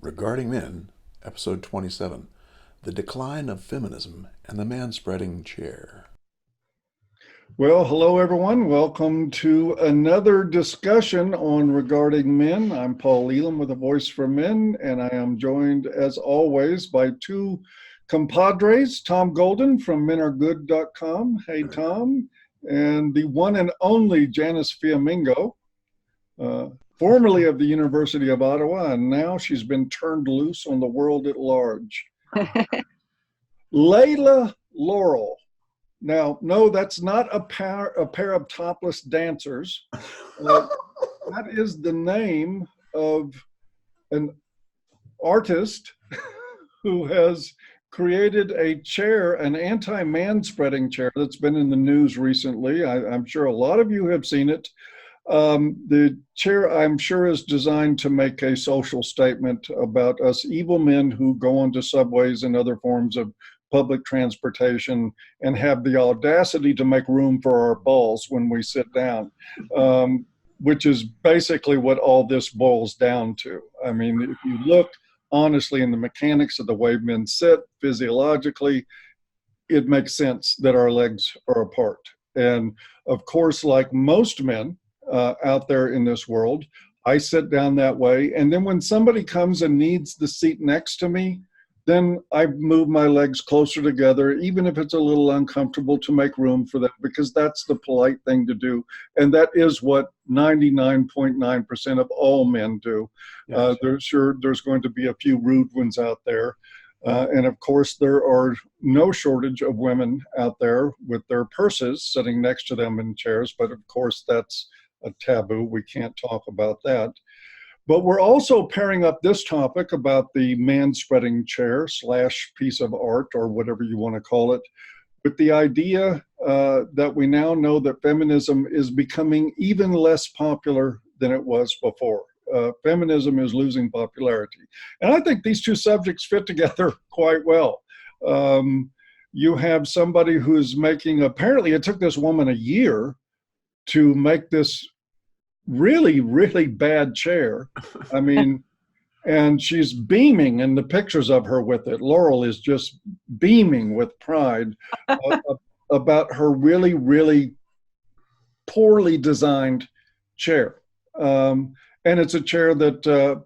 Regarding Men, Episode 27, The Decline of Feminism and the Manspreading Chair. Well, hello everyone. Welcome to another discussion on Regarding Men. I'm Paul Elam with a Voice for Men, and I am joined as always by two compadres, Tom Golden from MenAreGood.com. Hey, Tom. And the one and only Janice Fiamengo, formerly of the University of Ottawa, and now she's been turned loose on the world at large. Layla Laurel. Now, no, that's not a pair of topless dancers. That is the name of an artist who has created a chair, an anti-man-spreading chair that's been in the news recently. I'm sure a lot of you have seen it. The chair, I'm sure, is designed to make a social statement about us evil men who go onto subways and other forms of public transportation and have the audacity to make room for our balls when we sit down, which is basically what all this boils down to. I mean, if you look honestly in the mechanics of the way men sit physiologically, it makes sense that our legs are apart. And of course, like most men out there in this world, I sit down that way. And then when somebody comes and needs the seat next to me, then I move my legs closer together, even if it's a little uncomfortable, to make room for them, because that's the polite thing to do. And that is what 99.9% of all men do. Yes. There's going to be a few rude ones out there. And of course, there are no shortage of women out there with their purses sitting next to them in chairs. But of course, that's a taboo. We can't talk about that. But we're also pairing up this topic about the man-spreading chair / piece of art, or whatever you want to call it, with the idea that we now know that feminism is becoming even less popular than it was before. Feminism is losing popularity. And I think these two subjects fit together quite well. You have somebody who's making, apparently it took this woman a year to make this really, really bad chair. I mean, and she's beaming in the pictures of her with it. Laurel is just beaming with pride about her really, really poorly designed chair. And it's a chair that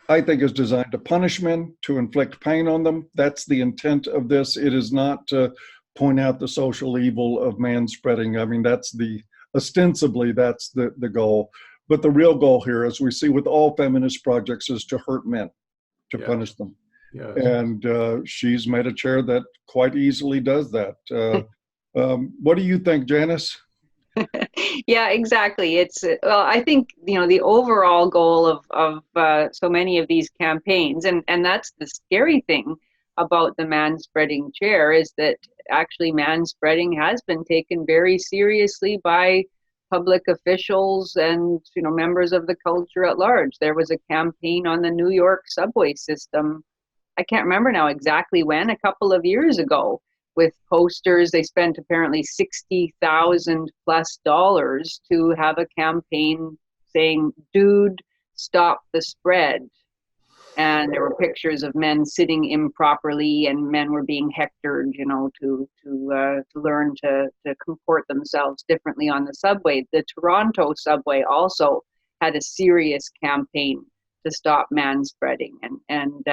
I think is designed to punish men, to inflict pain on them. That's the intent of this. It is not to point out the social evil of manspreading. I mean, ostensibly, that's the goal. But the real goal here, as we see with all feminist projects, is to hurt men, to punish them. Yes. And she's made a chair that quite easily does that. What do you think, Janice? Yeah, exactly. I think, the overall goal of so many of these campaigns, and that's the scary thing about the manspreading chair, is that actually manspreading has been taken very seriously by public officials and members of the culture at large. There was a campaign on the New York subway system, I can't remember now exactly when, a couple of years ago, with posters. They spent apparently $60,000+ to have a campaign saying, "Dude, stop the spread." And there were pictures of men sitting improperly, and men were being hectored, to learn to comport themselves differently on the subway. The Toronto subway also had a serious campaign to stop manspreading, and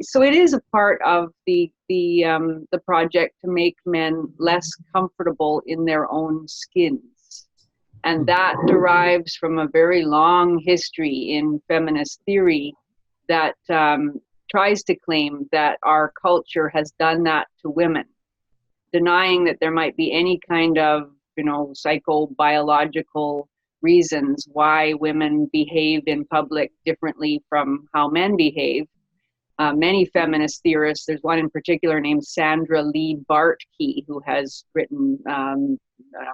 so it is a part of the project to make men less comfortable in their own skins. And that derives from a very long history in feminist theory that tries to claim that our culture has done that to women, denying that there might be any kind of, psychobiological reasons why women behave in public differently from how men behave. Many feminist theorists, there's one in particular named Sandra Lee Bartkey, who has written a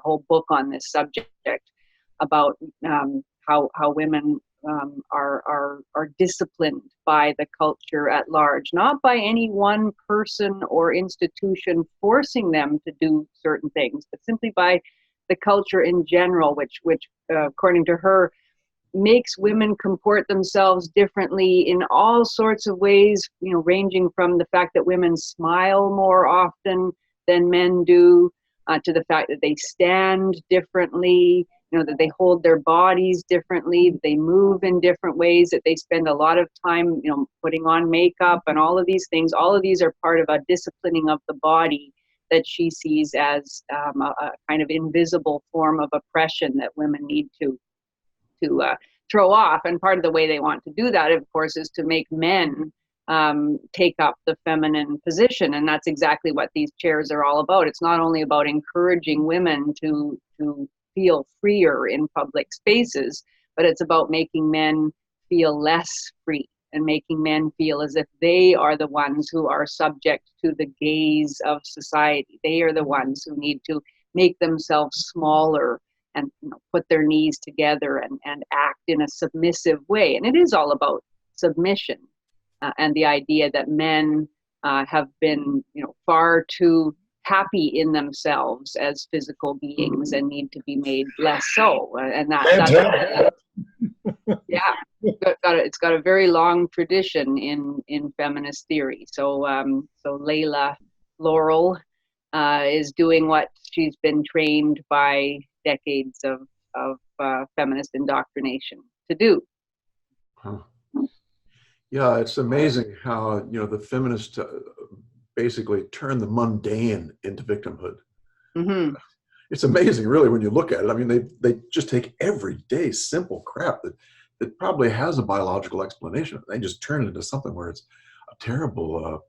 whole book on this subject about how women are disciplined by the culture at large, not by any one person or institution forcing them to do certain things, but simply by the culture in general, which according to her, makes women comport themselves differently in all sorts of ways, ranging from the fact that women smile more often than men do, to the fact that they stand differently, that they hold their bodies differently, that they move in different ways, that they spend a lot of time, putting on makeup and all of these things. All of these are part of a disciplining of the body that she sees as a kind of invisible form of oppression that women need to throw off. And part of the way they want to do that, of course, is to make men take up the feminine position. And that's exactly what these chairs are all about. It's not only about encouraging women to feel freer in public spaces, but it's about making men feel less free and making men feel as if they are the ones who are subject to the gaze of society. They are the ones who need to make themselves smaller and put their knees together and act in a submissive way. And it is all about submission and the idea that men have been far too happy in themselves as physical beings and need to be made less so. And that's yeah, it's got a very long tradition in feminist theory. So Layla Laurel is doing what she's been trained by decades of feminist indoctrination to do. Huh. Yeah, it's amazing how the feminists basically turn the mundane into victimhood. Mm-hmm. It's amazing, really, when you look at it. I mean, they just take everyday simple crap that probably has a biological explanation. They just turn it into something where it's a terrible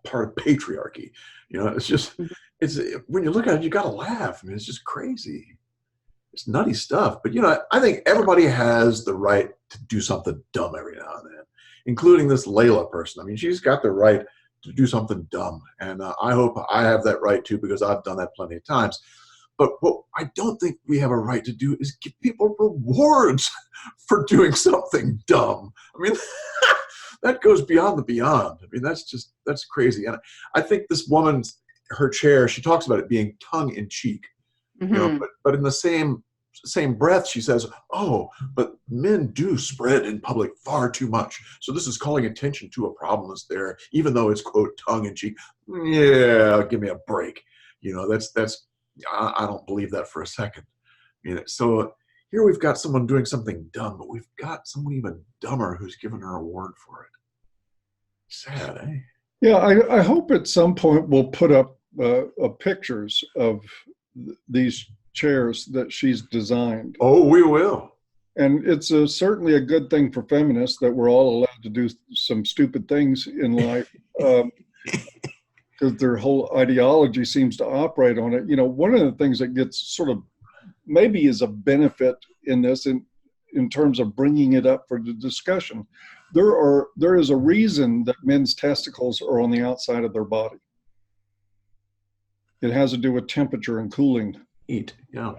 part of patriarchy. It's just, when you look at it, you got to laugh. I mean, it's just crazy. It's nutty stuff. But, I think everybody has the right to do something dumb every now and then, including this Layla person. I mean, she's got the right to do something dumb. And I hope I have that right too, because I've done that plenty of times. But what I don't think we have a right to do is give people rewards for doing something dumb. I mean, that goes beyond the beyond. I mean, that's crazy. And I think this woman's, her chair, she talks about it being tongue in cheek, Mm-hmm. but in the same breath, she says, oh, but men do spread in public far too much. So this is calling attention to a problem that's there, even though it's, quote, tongue in cheek. Yeah, give me a break. I don't believe that for a second. So here we've got someone doing something dumb, but we've got someone even dumber who's given her a award for it. Sad, eh? Yeah, I hope at some point we'll put up pictures of these chairs that she's designed. Oh, we will. And it's certainly a good thing for feminists that we're all allowed to do some stupid things in life, because their whole ideology seems to operate on it. One of the things that gets sort of maybe is a benefit in this, in terms of bringing it up for the discussion, there is a reason that men's testicles are on the outside of their body. It has to do with temperature and cooling. Heat, yeah.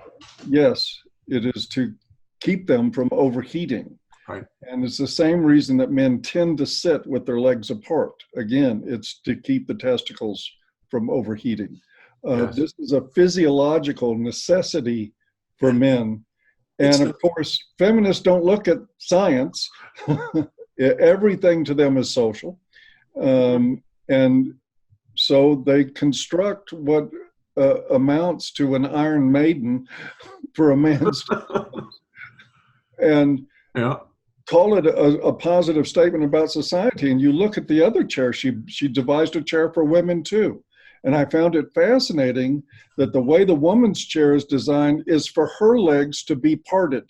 Yes, it is to keep them from overheating. Right. And it's the same reason that men tend to sit with their legs apart. Again, it's to keep the testicles from overheating. Yes. This is a physiological necessity for men. And of course, feminists don't look at science. Everything to them is social. And so they construct what amounts to an Iron Maiden for a man's and call it a positive statement about society. And you look at the other chair, she devised a chair for women too. And I found it fascinating that the way the woman's chair is designed is for her legs to be parted.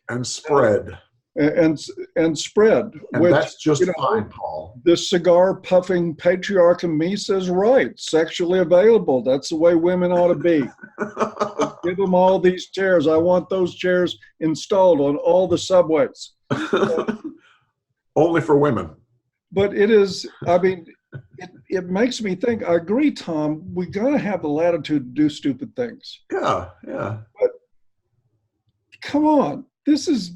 And spread. And spread. And which, that's just fine, Paul. The cigar puffing patriarch in me says, right, sexually available. That's the way women ought to be. Give them all these chairs. I want those chairs installed on all the subways. Only for women. But it is, I mean, it makes me think, I agree, Tom, we got to have the latitude to do stupid things. Yeah. But come on, this is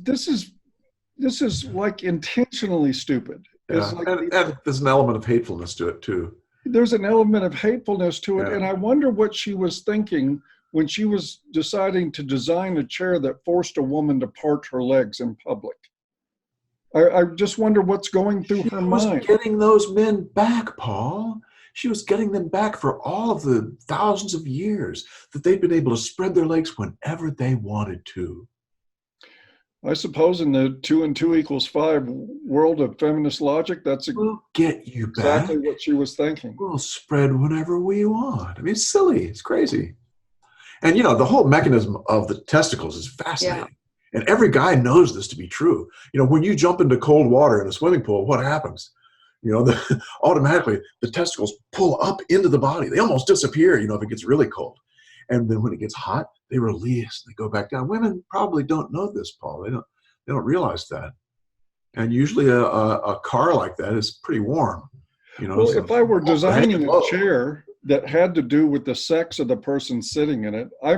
like intentionally stupid. Yeah. Like, and there's an element of hatefulness to it too. There's an element of hatefulness to it. Yeah. And I wonder what she was thinking when she was deciding to design a chair that forced a woman to part her legs in public. I just wonder what's going through her mind. She was getting those men back, Paul. She was getting them back for all of the thousands of years that they'd been able to spread their legs whenever they wanted to. I suppose in the 2 and 2 equals 5 world of feminist logic, that's We'll get you back. exactly what she was thinking. We'll spread whenever we want. I mean, it's silly. It's crazy. And, you know, the whole mechanism of the testicles is fascinating. Yeah. And every guy knows this to be true. You know, when you jump into cold water in a swimming pool, what happens? You know, automatically the testicles pull up into the body. They almost disappear, you know, if it gets really cold. And then when it gets hot, they release. They go back down. Women probably don't know this, Paul. They don't realize that. And usually a car like that is pretty warm. You know. Well, so if I were designing a chair that had to do with the sex of the person sitting in it, I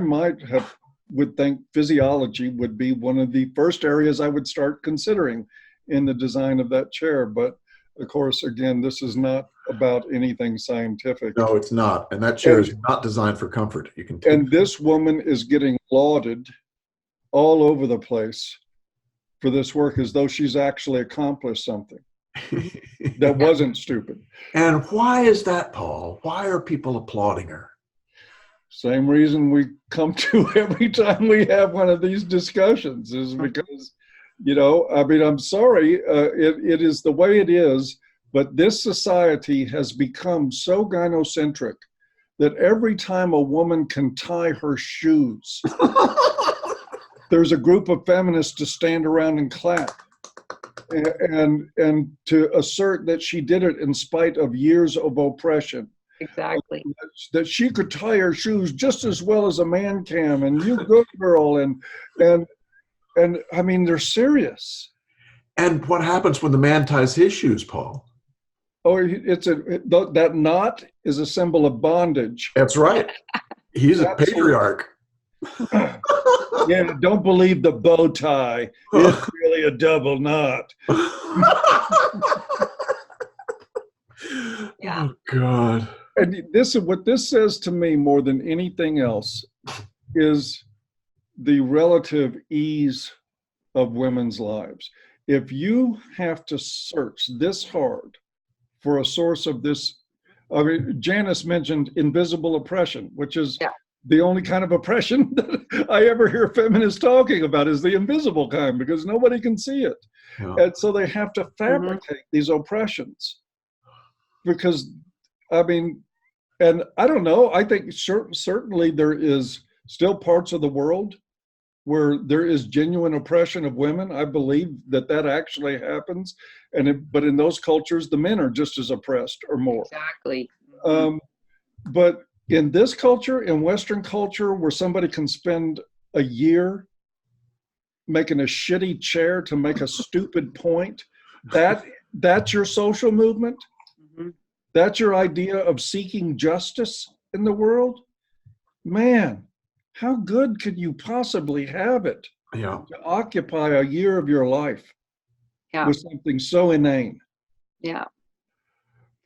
would think physiology would be one of the first areas I would start considering in the design of that chair. But of course, again, this is not about anything scientific. No, it's not. And that chair is not designed for comfort. You can take this woman is getting lauded all over the place for this work as though she's actually accomplished something that wasn't stupid. And why is that, Paul? Why are people applauding her? Same reason we come to every time we have one of these discussions is because, you know, I mean, I'm sorry, it is the way it is, but this society has become so gynocentric that every time a woman can tie her shoes, there's a group of feminists to stand around and clap and to assert that she did it in spite of years of oppression. Exactly. That she could tie her shoes just as well as a man can, and you good girl, and I mean, they're serious. And what happens when the man ties his shoes, Paul? Oh, that knot is a symbol of bondage. That's right. He's a patriarch. Yeah, don't believe the bow tie. It's really a double knot. Yeah. Oh, God. And this is what this says to me more than anything else is the relative ease of women's lives. If you have to search this hard for a source of this, I mean, Janice mentioned invisible oppression, which is the only kind of oppression that I ever hear feminists talking about is the invisible kind, because nobody can see it. Yeah. And so they have to fabricate these oppressions because, I mean, and I don't know, I think certainly there is still parts of the world where there is genuine oppression of women. I believe that actually happens. But in those cultures, the men are just as oppressed or more. Exactly. But in this culture, in Western culture, where somebody can spend a year making a shitty chair to make a stupid point, that's your social movement? Mm-hmm. That's your idea of seeking justice in the world? Man, how good could you possibly have it to occupy a year of your life with something so inane? Yeah.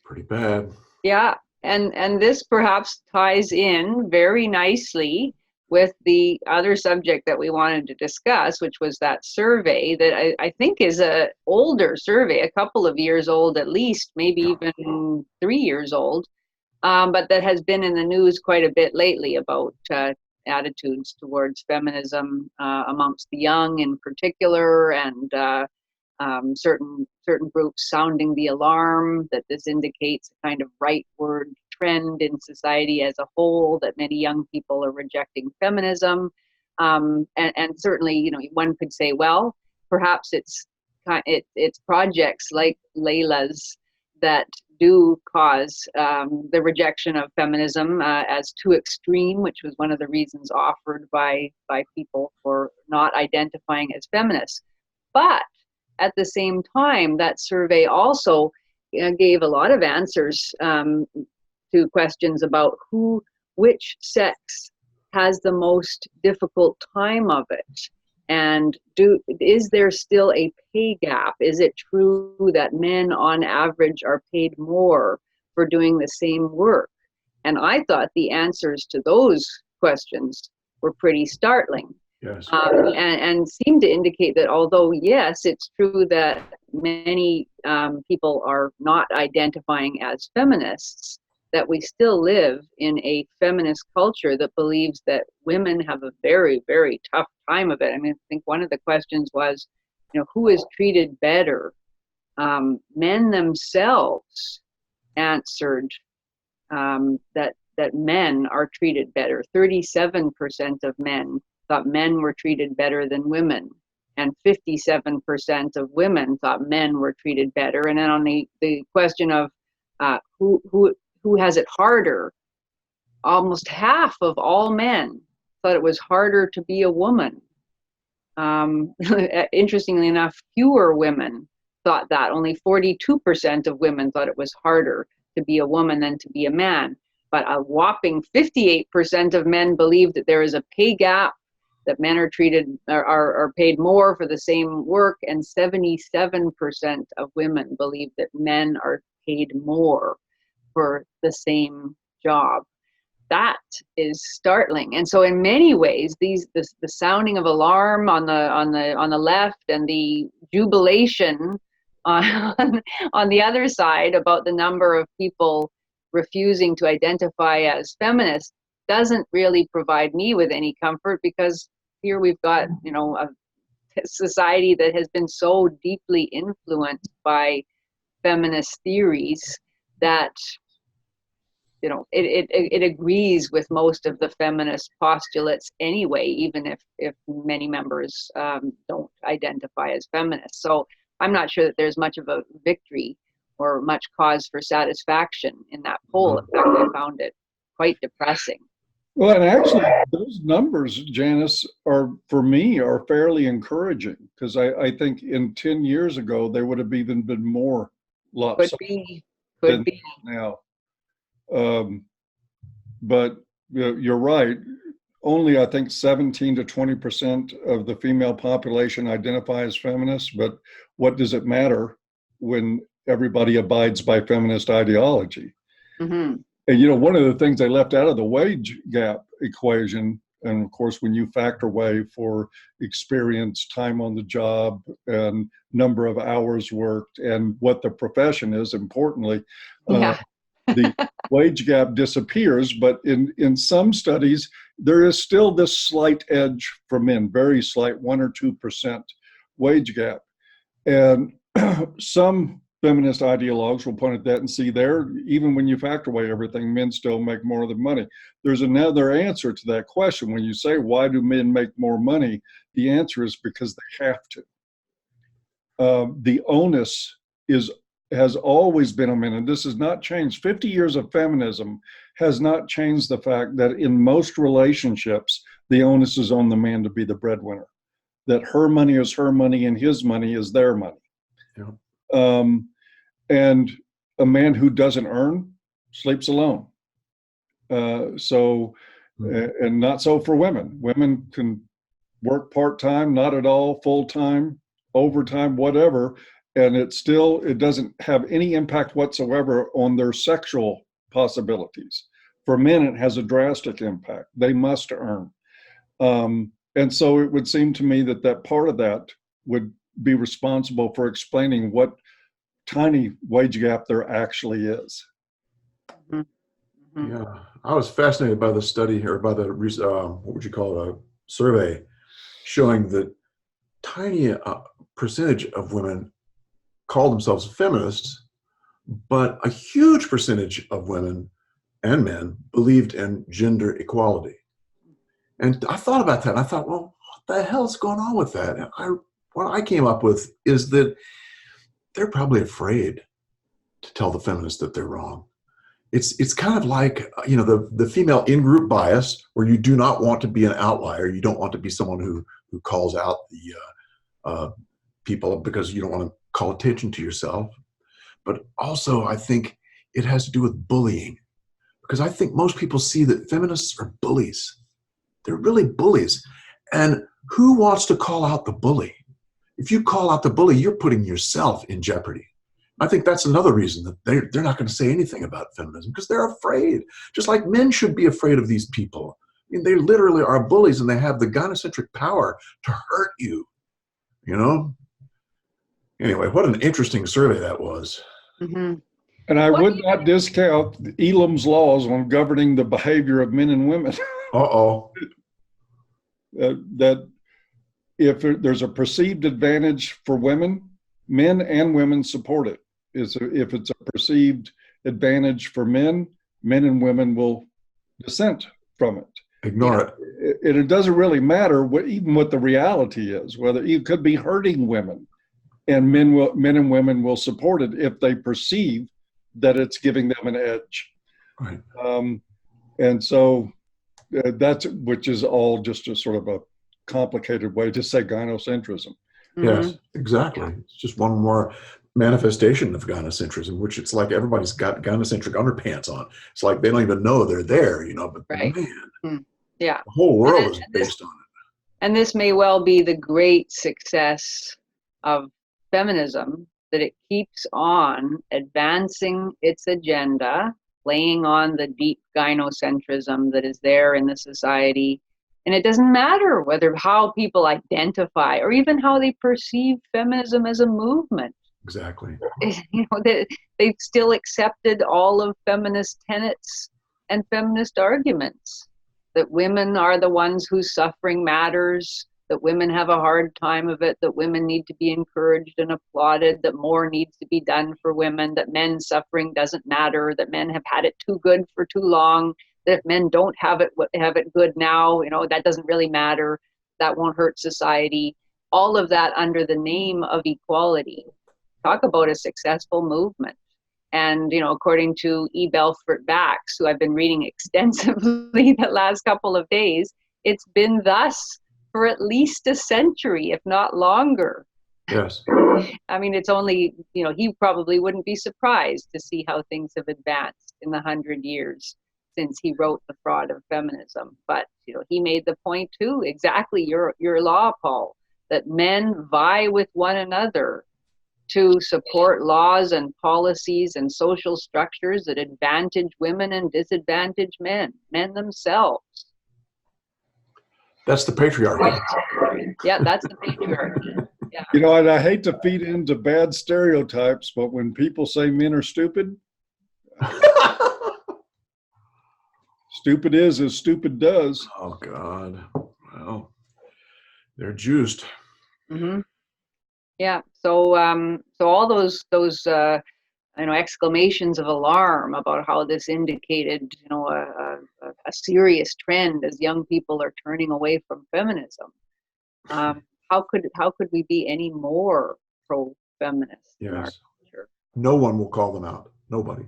Pretty bad. Yeah. And this perhaps ties in very nicely with the other subject that we wanted to discuss, which was that survey that I think is an older survey, a couple of years old at least, maybe even 3 years old, but that has been in the news quite a bit lately about attitudes towards feminism amongst the young in particular, and certain groups sounding the alarm that this indicates a kind of rightward trend in society as a whole, that many young people are rejecting feminism. And certainly, you know, one could say, well, perhaps it's projects like Layla's that do cause the rejection of feminism as too extreme, which was one of the reasons offered by people for not identifying as feminists. But at the same time, that survey also gave a lot of answers to questions about which sex has the most difficult time of it, and is there still a pay gap? Is it true that men on average are paid more for doing the same work? And I thought the answers to those questions were pretty startling. Yes. And seem to indicate that although, yes, it's true that many people are not identifying as feminists, that we still live in a feminist culture that believes that women have a very, very tough time of it. I mean, I think one of the questions was, who is treated better? Men themselves answered that men are treated better. 37% of men thought men were treated better than women, and 57% of women thought men were treated better. And then on the question of who has it harder, almost half of all men thought it was harder to be a woman. Interestingly enough, fewer women thought that. Only 42% of women thought it was harder to be a woman than to be a man. But a whopping 58% of men believe that there is a pay gap, that men are paid more for the same work, and 77% of women believe that men are paid more for the same job. That is startling. And so in many ways, the sounding of alarm on the left and the jubilation on the other side about the number of people refusing to identify as feminists doesn't really provide me with any comfort, because here we've got, a society that has been so deeply influenced by feminist theories that it agrees with most of the feminist postulates anyway, even if many members don't identify as feminists. So I'm not sure that there's much of a victory or much cause for satisfaction in that poll. In fact, I found it quite depressing. Well, and actually, those numbers, Janice, for me, are fairly encouraging, because I think in 10 years ago, there would have even been more lots. Could be. Now. But you're right. Only, I think, 17 to 20% of the female population identify as feminists. But what does it matter when everybody abides by feminist ideology? Mm-hmm. And, one of the things they left out of the wage gap equation, and of course, when you factor away for experience, time on the job, and number of hours worked, and what the profession is, importantly, the wage gap disappears. But in some studies, there is still this slight edge for men, very slight, 1 or 2% wage gap. And some feminist ideologues will point at that and see there, even when you factor away everything, men still make more than money. There's another answer to that question. When you say, why do men make more money? The answer is because they have to. The onus has always been on men, and this has not changed. 50 years of feminism has not changed the fact that in most relationships, the onus is on the man to be the breadwinner, that her money is her money and his money is their money. Yeah. And a man who doesn't earn sleeps alone. And not so for women. Women can work part-time, not at all, full-time, overtime, whatever, and it doesn't have any impact whatsoever on their sexual possibilities. For men, it has a drastic impact. They must earn. And so it would seem to me that part of that would be responsible for explaining what tiny wage gap there actually is. Mm-hmm. Yeah, I was fascinated by the study here, by the, what would you call it, a survey showing that tiny percentage of women call themselves feminists, but a huge percentage of women and men believed in gender equality. And I thought about that, and I thought, well, what the hell's going on with that? And what I came up with is that they're probably afraid to tell the feminists that they're wrong. It's kind of like, the female in-group bias, where you do not want to be an outlier. You don't want to be someone who calls out the people because you don't want to call attention to yourself. But also, I think it has to do with bullying, because I think most people see that feminists are bullies. They're really bullies. And who wants to call out the bully? If you call out the bully, you're putting yourself in jeopardy. I think that's another reason that they're not going to say anything about feminism, because they're afraid. Just like men should be afraid of these people mean, they literally are bullies, and they have the gynocentric power to hurt you, you know? Anyway, what an interesting survey that was. Mm-hmm. And I would not discount Elam's laws on governing the behavior of men and women. Uh-oh. That if there's a perceived advantage for women, men and women support it. If it's a perceived advantage for men, men and women will dissent from it. Ignore it. And it doesn't really matter even what the reality is, whether it could be hurting women, and men and women will support it if they perceive that it's giving them an edge. Right. And so which is all just a sort of a complicated way to say gynocentrism. Yes, exactly. It's just one more manifestation of gynocentrism, which it's like everybody's got gynocentric underpants on. It's like they don't even know they're there, but Right. man, Yeah. the whole world is based on it. And this may well be the great success of feminism, that it keeps on advancing its agenda, playing on the deep gynocentrism that is there in the society. And it doesn't matter how people identify or even how they perceive feminism as a movement. Exactly. They've still accepted all of feminist tenets and feminist arguments, that women are the ones whose suffering matters, that women have a hard time of it, that women need to be encouraged and applauded, that more needs to be done for women, that men's suffering doesn't matter, that men have had it too good for too long, that if men don't have it good now, that doesn't really matter, that won't hurt society. All of that under the name of equality. Talk about a successful movement. And, according to E. Belfort Bax, who I've been reading extensively the last couple of days, it's been thus for at least a century, if not longer. Yes. I mean, it's only, he probably wouldn't be surprised to see how things have advanced in the 100 years since he wrote The Fraud of Feminism. But, he made the point too, exactly your law, Paul, that men vie with one another to support laws and policies and social structures that advantage women and disadvantage men themselves. That's the patriarchy. Yeah, that's the patriarchy. Yeah. And I hate to feed into bad stereotypes, but when people say men are stupid, stupid is as stupid does. Oh God. Well, they're juiced. Mm-hmm. Yeah. So all those exclamations of alarm about how this indicated, a serious trend as young people are turning away from feminism. How could we be any more pro-feminist in our culture? No one will call them out. Nobody.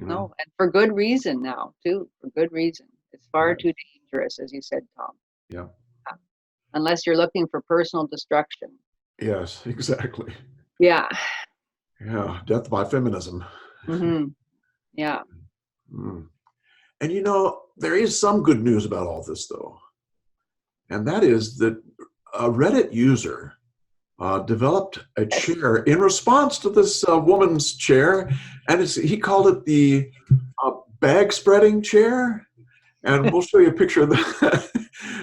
No, and for good reason now too. For good reason. It's far too dangerous, as you said, Tom. Yeah. Unless you're looking for personal destruction. Yes, exactly. Yeah. Yeah, death by feminism. Mm-hmm. Yeah. And there is some good news about all this, though. And that is that a Reddit user developed a chair in response to this woman's chair, and he called it the bag spreading chair. And we'll show you a picture of that.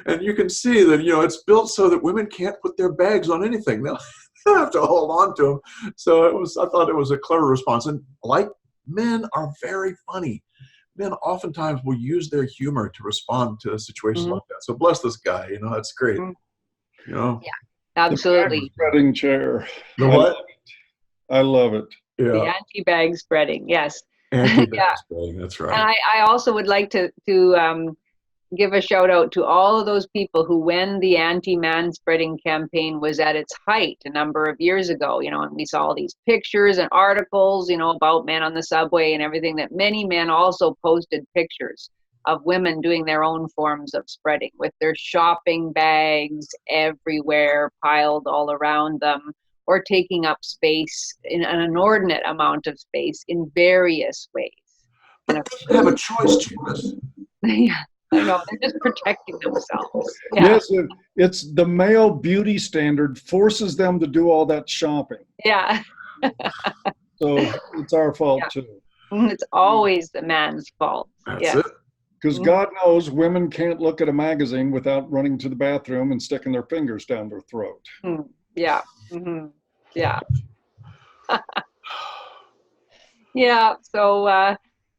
And you can see that, it's built so that women can't put their bags on anything. They'll have to hold on to them. So I thought it was a clever response. And like men are very funny. Men oftentimes will use their humor to respond to situations like that. So bless this guy, that's great. Yeah, absolutely. The spreading chair. The what? I love it. Yeah. The anti-bag spreading, yes. Anti-bag spreading, that's right. And I also would like to give a shout out to all of those people who, when the anti-manspreading campaign was at its height a number of years ago, and we saw all these pictures and articles, about men on the subway and everything, that many men also posted pictures of women doing their own forms of spreading with their shopping bags everywhere, piled all around them, or taking up space in an inordinate amount of space in various ways. But they have a choice, Janice. Yeah. I know, they're just protecting themselves. Yeah. Yes, it's the male beauty standard forces them to do all that shopping. Yeah. So it's our fault too. It's always the man's fault. That's it. Because God knows women can't look at a magazine without running to the bathroom and sticking their fingers down their throat. Yeah. Yeah. Yeah. So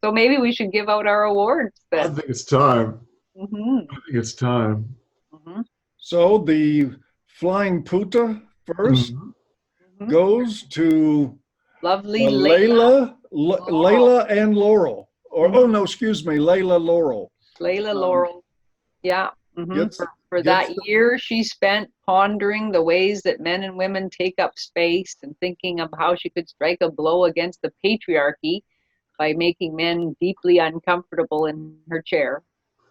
maybe we should give out our awards I then. think it's time. Mm-hmm. I think it's time. Mm-hmm. So the Flying Puta first goes to Lovely Layla and Laurel. Or oh no, excuse me, Layla Laurel. Layla Laurel. Yeah. Gets- For gets that the- year she spent pondering the ways that men and women take up space and thinking of how she could strike a blow against the patriarchy by making men deeply uncomfortable in her chair.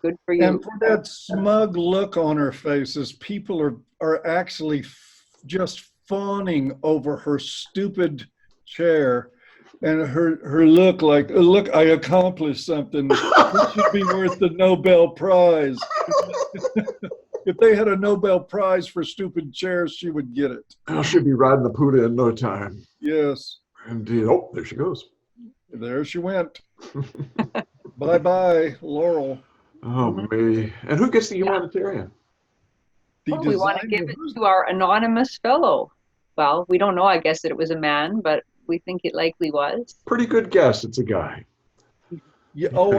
Good for you. And for that smug look on her face as people are actually just fawning over her stupid chair and her look like, look, I accomplished something. It should be worth the Nobel Prize. If they had a Nobel Prize for stupid chairs, she would get it. I should be riding the Puda in no time. Yes. Indeed. Oh, there she goes. There she went. Bye-bye, Laurel. Oh, me. And who gets the humanitarian? The Well, we want to designer- give it to our anonymous fellow. Well, we don't know, I guess, that it was a man, but we think it likely was. Pretty good guess. It's a guy. Yeah, oh,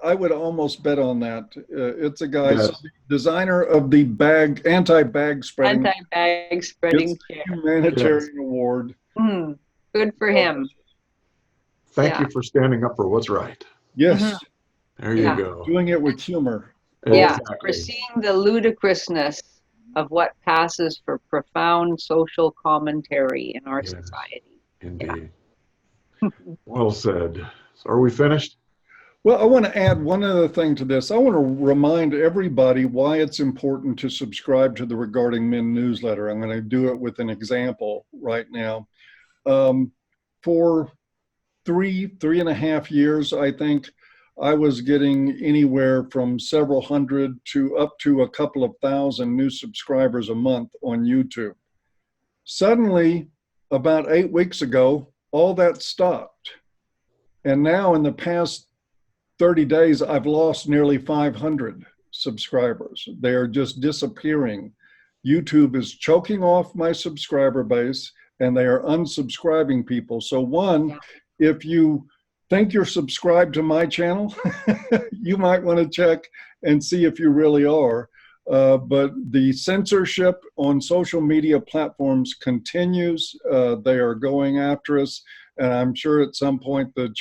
I would almost bet on that. It's a guy, Yes. so the designer of the anti-bag spreading Anti-bag spreading gets the chair. humanitarian award. Good for him. Thank Yeah. you for standing up for what's right. Yes, There you Yeah. go. doing it with humor. Yeah, Exactly. for seeing the ludicrousness of what passes for profound social commentary in our Yes. society. Indeed. Well said. So are we finished? Well, I want to add one other thing to this. I want to remind everybody why it's important to subscribe to the Regarding Men newsletter. I'm going to do it with an example right now. For 3.5 years, I think, I was getting anywhere from several hundred to up to a couple of thousand new subscribers a month on YouTube. Suddenly, about 8 weeks ago, all that stopped. And now in the past 30 days, I've lost nearly 500 subscribers. They are just disappearing. YouTube is choking off my subscriber base and they are unsubscribing people. So one, if you think you're subscribed to my channel, you might want to check and see if you really are. But the censorship on social media platforms continues. They are going after us. And I'm sure at some point the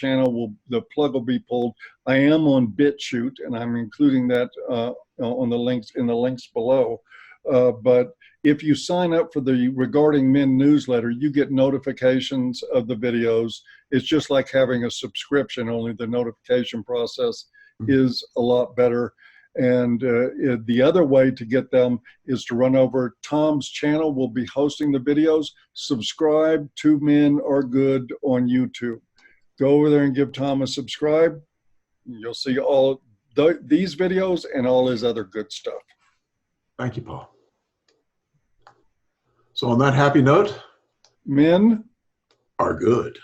plug will be pulled. I am on BitChute, and I'm including that on the links below. But if you sign up for the Regarding Men newsletter, you get notifications of the videos. It's just like having a subscription, only the notification process is a lot better. And the other way to get them is to run over Tom's channel. We'll be hosting the videos. Subscribe to Men Are Good on YouTube. Go over there and give Tom a subscribe. You'll see all these videos and all his other good stuff. Thank you, Paul. So on that happy note, Men are good,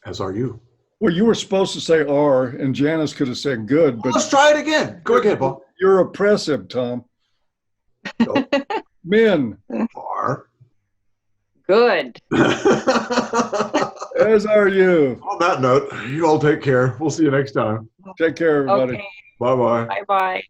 as are you. Well, you were supposed to say "are," and Janice could have said "good," but Let's try it again. Go ahead, Paul. you're oppressive, Tom. Nope. Men, Are. Good. as are you. On that note, you all take care. We'll see you next time. Take care, everybody. Okay. Bye-bye. Bye-bye.